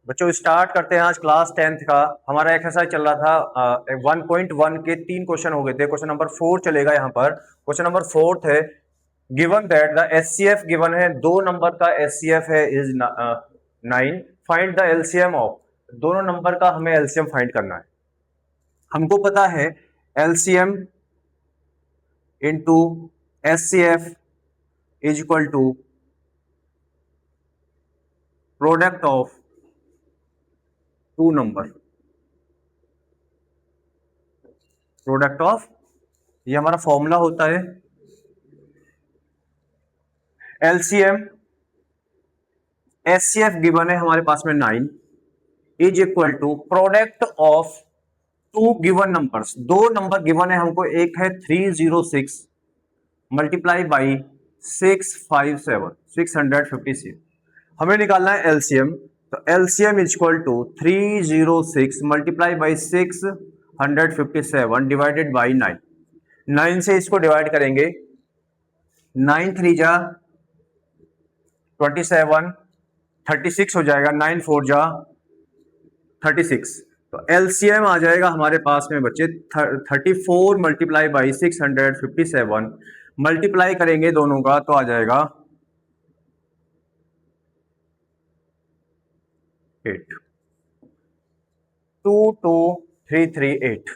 बच्चों स्टार्ट करते हैं आज क्लास 10th का। हमारा एक्सरसाइज चल रहा था 1.1 के 3 क्वेश्चन हो गए थे। क्वेश्चन नंबर 4 चलेगा यहाँ पर। क्वेश्चन नंबर 4 है, given that the HCF given है, 2 नंबर का एचसीएफ है is 9, find the LCM of. दोनों नंबर का हमें एलसीएम फाइंड करना है। हमको पता है LCM into HCF is equal to product of 2 number, product of, ये हमारा फॉर्मूला होता है। एलसीएम एचसीएफ गिवन है हमारे पास में 9 is equal to product of 2 given numbers. 2 number given है हमको, एक है 306 मल्टीप्लाई बाई 657 हमें निकालना है एलसीएम। तो LCM is equal to 306 multiply by 657 divided by 9। 9 से इसको डिवाइड करेंगे, 9 3 जा 27, 36 हो जाएगा, 9 4 जा 36। तो एलसीएम आ जाएगा हमारे पास में बच्चे 34 मल्टीप्लाई बाई 657 मल्टीप्लाई करेंगे दोनों का तो आ जाएगा 8, 22338।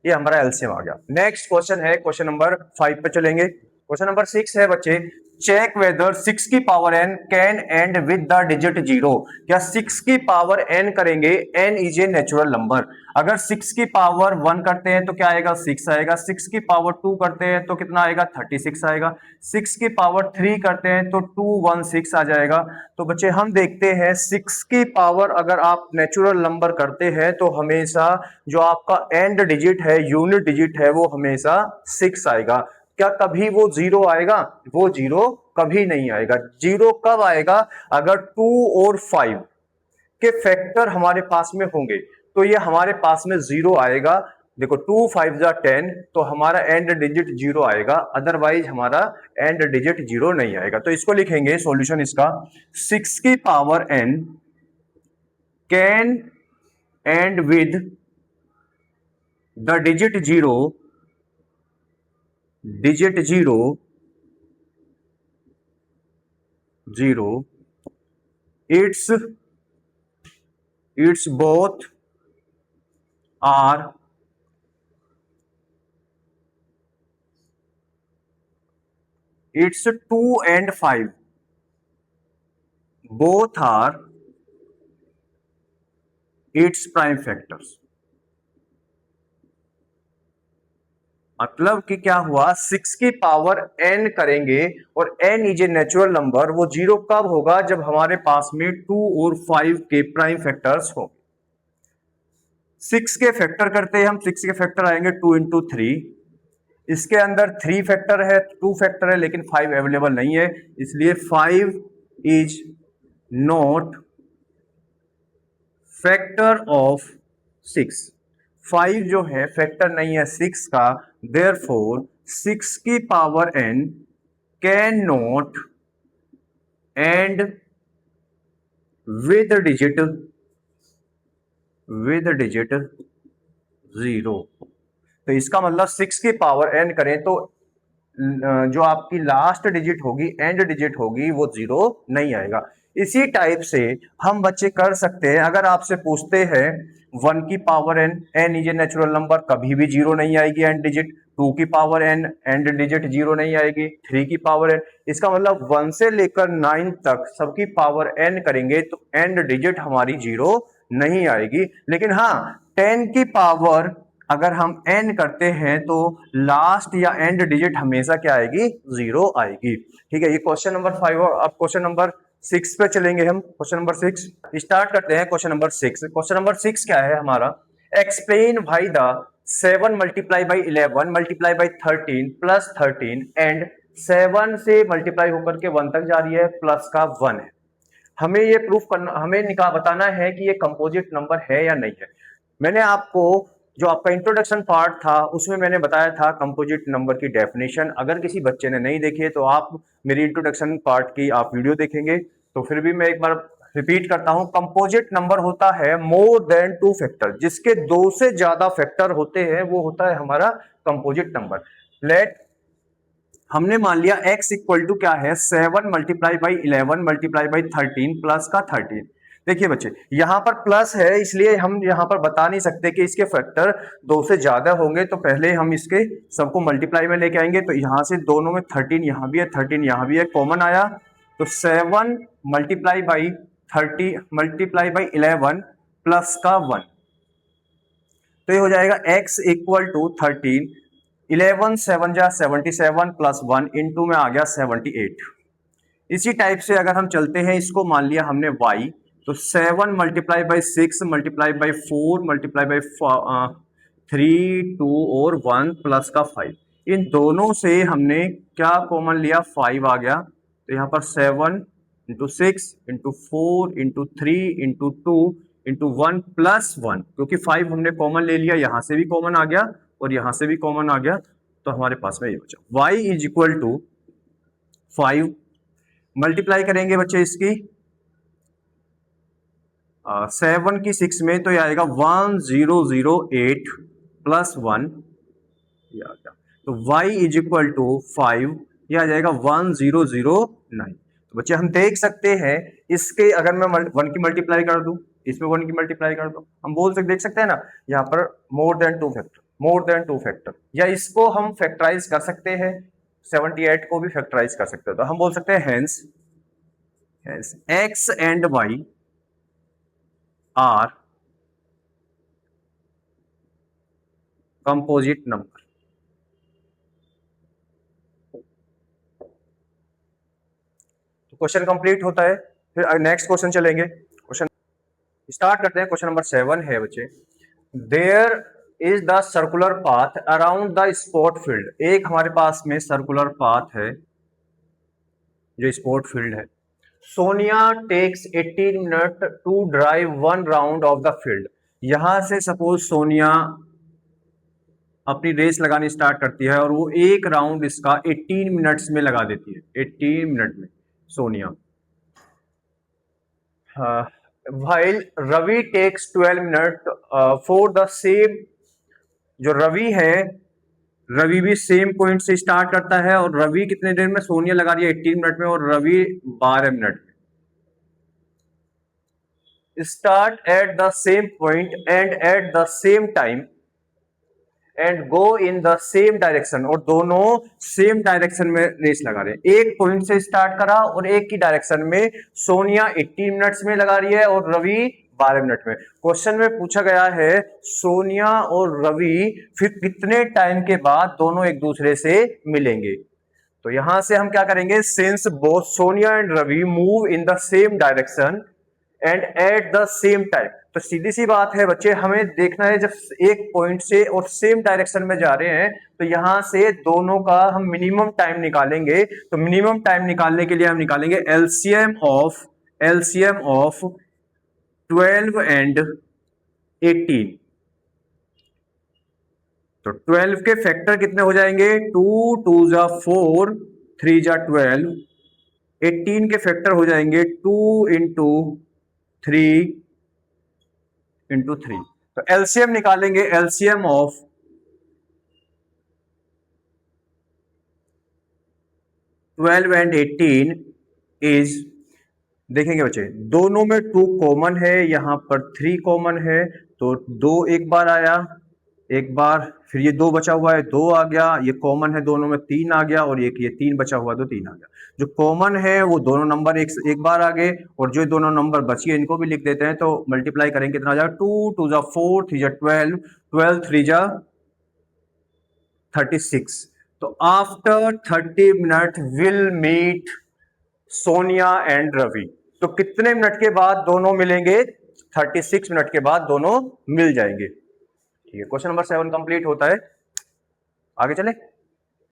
ये हमारा एलसीएम आ गया। नेक्स्ट क्वेश्चन है, क्वेश्चन नंबर 5 पे चलेंगे। क्वेश्चन नंबर 6 है बच्चे, चेक वेदर 6 की power n can and with the digit 0। क्या 6 की पावर n करेंगे, n is a natural number. अगर 6 की पावर 1 करते हैं तो क्या आएगा, 6 आएगा। 6 की पावर 2 करते हैं तो कितना आएगा, 36 आएगा। 6 की पावर 3 करते हैं तो 216 आ जाएगा। तो बच्चे हम देखते हैं 6 की पावर अगर आप नेचुरल नंबर करते हैं तो हमेशा जो आपका एंड डिजिट है, यूनिट डिजिट है, वो हमेशा 6 आएगा। क्या कभी वो 0 आएगा, वो 0 कभी नहीं आएगा। 0 कब आएगा, अगर 2 और 5 के फैक्टर हमारे पास में होंगे तो ये हमारे पास में 0 आएगा। देखो 2 5 जा 10 तो हमारा एंड डिजिट 0 आएगा, अदरवाइज हमारा एंड डिजिट 0 नहीं आएगा। तो इसको लिखेंगे सॉल्यूशन इसका, 6 की power n can and with the digit 0 its both are it's 2 and 5 both are its prime factors। मतलब कि क्या हुआ, 6 की पावर n करेंगे और n is a natural number. वो 0 कब होगा, जब हमारे पास में 2 और 5 के प्राइम फैक्टर्स हो। 6 के फैक्टर करते हैं हम, 6 के फैक्टर आएंगे 2 इंटू 3। इसके अंदर 3 फैक्टर है, 2 फैक्टर है, लेकिन 5 अवेलेबल नहीं है, इसलिए 5 इज नॉट फैक्टर ऑफ 6। 5 जो है फैक्टर नहीं है 6 का, देयरफॉर 6 की power n can not and with digit 0। तो इसका मतलब 6 की पावर n करें तो जो आपकी लास्ट डिजिट होगी, एंड डिजिट होगी, वो 0 नहीं आएगा। इसी टाइप से हम बच्चे कर सकते हैं। अगर आपसे पूछते हैं 1 की power n, n is a natural number, कभी भी 0 नहीं आएगी एंड डिजिट। 2 की पावर n, एंड डिजिट 0 नहीं आएगी। 3 की पावर n, इसका मतलब 1 से लेकर 9 तक सबकी पावर n करेंगे तो एंड डिजिट हमारी 0 नहीं आएगी। लेकिन हाँ, 10 की पावर अगर हम n करते हैं तो लास्ट या एंड डिजिट हमेशा क्या आएगी, 0 आएगी। ठीक है, ये क्वेश्चन नंबर 5। और अब क्वेश्चन नंबर 6 पे चलेंगे हम। क्वेश्चन नंबर 6 स्टार्ट करते हैं। क्वेश्चन नंबर 6, क्वेश्चन नंबर 6 क्या है हमारा, एक्सप्लेन भाई the 7 multiply by 11 multiply by 13 plus 13 and 7 से मल्टीप्लाई होकर के 1 तक जा रही है, प्लस का 1 है। हमें ये प्रूफ करना, हमें बताना है कि ये कंपोजिट नंबर है या नहीं है। मैंने आपको जो आपका इंट्रोडक्शन पार्ट था उसमें मैंने बताया था कंपोजिट नंबर की डेफिनेशन। अगर किसी बच्चे ने नहीं देखी है तो आप मेरी इंट्रोडक्शन पार्ट की आप वीडियो देखेंगे तो फिर भी मैं एक बार रिपीट करता हूं, कंपोजिट नंबर होता है मोर देन 2 फैक्टर, जिसके 2 से ज्यादा फैक्टर होते हैं वो होता है हमारा कंपोजिट नंबर। लेट हमने मान लिया x इक्वल टू क्या है 7 multiply by 11 multiply by 13 plus का 13। देखिए बच्चे यहां पर प्लस है इसलिए हम यहां पर बता नहीं सकते कि इसके फैक्टर 2 से ज्यादा होंगे, तो पहले हम इसके सबको मल्टीप्लाई में लेके आएंगे। तो यहां से दोनों में 13 यहां भी है 13 यहां भी है, कॉमन आया तो 7 multiply by 30 multiply by 11 plus का 1, तो ये हो जाएगा x इक्वल टू 13, 11 7 जा 77 प्लस 1 इंटू में आ गया 78। इसी टाइप से अगर हम चलते हैं इसको मान लिया हमने y, तो 7 multiply by 6 multiply by 4 multiply by 3 2 और 1 प्लस का 5, इन दोनों से हमने क्या कॉमन लिया 5 आ गया, तो यहाँ पर 7 into 6 into 4 into 3 into 2 into 1 plus 1, क्योंकि 5 हमने कॉमन ले लिया, यहां से भी कॉमन आ गया और यहां से भी कॉमन आ गया, तो हमारे पास में ये बचा y is equal to 5। Multiply करेंगे बच्चे इसकी 7 की 6 में, तो ये आएगा 1008 प्लस 1, ये आ गया, तो y इज इक्वल टू 5, ये आ जाएगा 1009। तो बच्चे हम देख सकते हैं इसके अगर मैं 1 की मल्टीप्लाई कर दूं, इसमें 1 की मल्टीप्लाई कर दो, हम बोल सकते देख सकते हैं ना यहाँ पर more than 2 factor, more than 2 factor, या इसको हम फैक्टराइज कर सकते हैं 78 को भी फैक्टराइज कर सकते हैं, तो हम बोल सकते हैं hence x and y are composite number. तो क्वेश्चन कंप्लीट होता है, फिर नेक्स्ट क्वेश्चन चलेंगे। क्वेश्चन स्टार्ट करते हैं, क्वेश्चन नंबर 7 है बच्चे, there is the circular path around the sport field. एक हमारे पास में सर्कुलर पाथ है जो स्पोर्ट फील्ड है। Sonia takes 18 minute to drive 1 round of the field. यहां से सपोज सोनिया अपनी रेस लगानी स्टार्ट करती है और वो एक राउंड इसका 18 मिनट्स में लगा देती है, 18 मिनट में Sonia. While Ravi takes 12 minute for the same. जो रवि है, रवि भी सेम पॉइंट से स्टार्ट करता है और रवि कितने देर में, सोनिया लगा रही है 18 मिनट में और रवि 12 मिनट में। Start at the same point and at the same time and go in the same direction, और दोनों सेम डायरेक्शन में रेस लगा रहे हैं। एक पॉइंट से स्टार्ट करा और एक की डायरेक्शन में सोनिया 18 मिनट्स में लगा रही है और रवि 12 मिनट में। क्वेश्चन में पूछा गया है सोनिया और रवि फिर कितने टाइम के बाद दोनों एक दूसरे से मिलेंगे। तो यहां से हम क्या करेंगे, since both Sonia and Ravi move in the same direction and at the same time, तो सीधी सी बात है बच्चे हमें देखना है जब एक पॉइंट से और सेम डायरेक्शन में जा रहे हैं तो यहां से दोनों का हम मिनिमम टाइम निकालेंगे। तो मिनिमम टाइम निकालने के लिए हम निकालेंगे एलसीएम ऑफ 12 एंड 18। तो 12 के फैक्टर कितने हो जाएंगे, 2 2 जा 4 3 जा 12, 18 के फैक्टर हो जाएंगे 2 इंटू 3 इंटू 3। तो एलसीएम निकालेंगे, एलसीएम ऑफ 12 एंड 18 इज, देखेंगे बच्चे दोनों में 2 कॉमन है, यहां पर 3 कॉमन है, तो 2 एक बार आया, एक बार, फिर ये 2 बचा हुआ है 2 आ गया, ये कॉमन है दोनों में 3 आ गया, और एक ये 3 बचा हुआ तो 3 आ गया। जो कॉमन है वो दोनों नंबर एक बार आ गए, और जो दोनों नंबर बचिए इनको भी लिख देते हैं। तो मल्टीप्लाई करेंगे कितना आ जाएगा, 2 2 जा 4 3 जा 12 12 3 जा 36। तो after 30 minute will meet Sonia and Ravi. तो कितने मिनट के बाद दोनों मिलेंगे, 36 मिनट के बाद दोनों मिल जाएंगे। ठीक है, क्वेश्चन नंबर 7 कंप्लीट होता है। आगे चले।